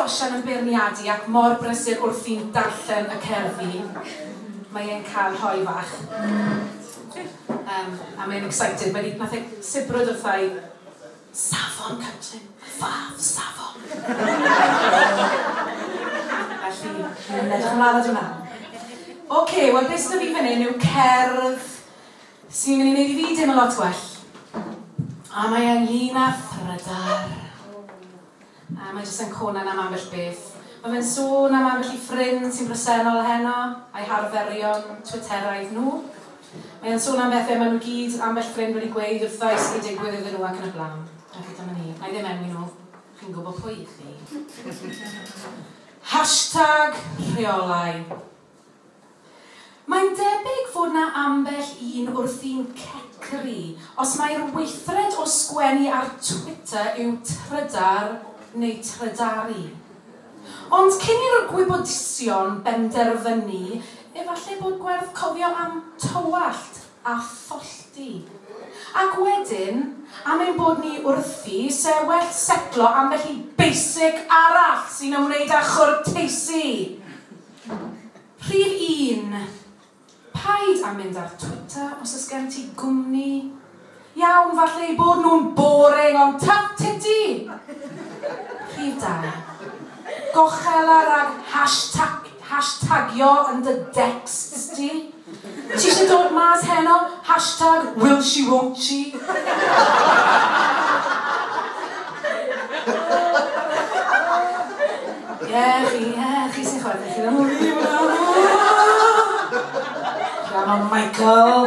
osian yn beirniadu ac mor brysur wrth i'n darllen y cerddi, mae e'n cael hoi fach. A mae'n excited. Nath e sibrwd wrthai, safon, Catrin, faf, safon. Felly, yn edrych ymlaen at hwnna. Oce, wel beth sydd fi fan hyn yw cerdd sy'n mynd i wneud i fi dim yn lot gwell. A mae ynglyn â thrydar. A mae jyst yn conan am ambell beth. Mae fe'n sôn am ambell i ffrind sy'n bresennol heno, a'i harferion Twitteraidd nhw. Mae'n sôn am bethau maen nhw gyd ambell ffrind wedi gweud wrtho i sy'n digwydd iddyn nhw ac yn y blaen. Dyma ni. Na i ddim enwi nhw. Chi'n gwybod pwy i chi. Hashtag rheolau. Mae'n debyg fod na ambell un wrth i'n cecri os mae'r weithred o sgwennu ar Twitter yw trydar neu trydaru. Ond cyn i'r gwybodaethon benderfynu, efallai bod gwerth cofio am tywallt a thollti. Ac wedyn, am ein bod ni wrthi, se well setlo ambell i basic arall sy'n ymwneud â chwrteisi. Rhif 1. Paid a mynd ar Twitter os oes gen ti gwmni. Iawn, falle bod nhw'n boring, ond tap titi. Rhif 2. Gochela rag hashtagio yn dy decsts ti. Ti eisiau dod mas heno? Hashtag will she won't she. Chi sy'n chwarae chi ddim yn Rhan Michael.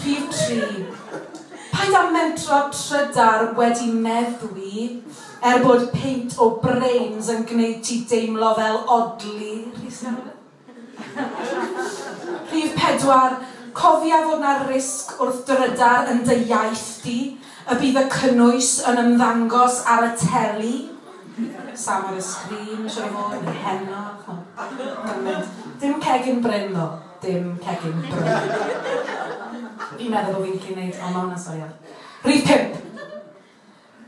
Rhif 3. Paid a mentro trydar wedi meddwi bod peint o brains yn gwneud ti deimlo fel odli. Rhif 4. Cofia fod na risg wrth drydar yn dy iaith di, y bydd y cynnwys yn ymddangos ar y teli. Sam ar y sgrin, siwr o fod, yn heno. Dim cegin bryn ddo. Dim cegin bryn. Fi'n meddwl bod fi'n gallu gwneud, ond ma' hwnna'n soia. Rhif 5.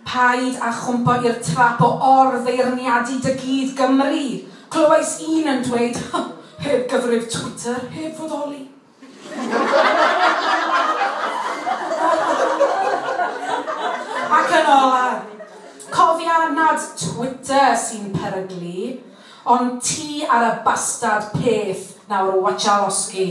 Paid a chwmpo i'r trap o or-feirniadu dy gyd Gymru. Clywais un yn dweud, heb gyfrif Twitter, heb fodoli. Ac yn ola, cofia nad Twitter sy'n peryglu, ond ti ar y bastard peth nawr o Wachalosgi.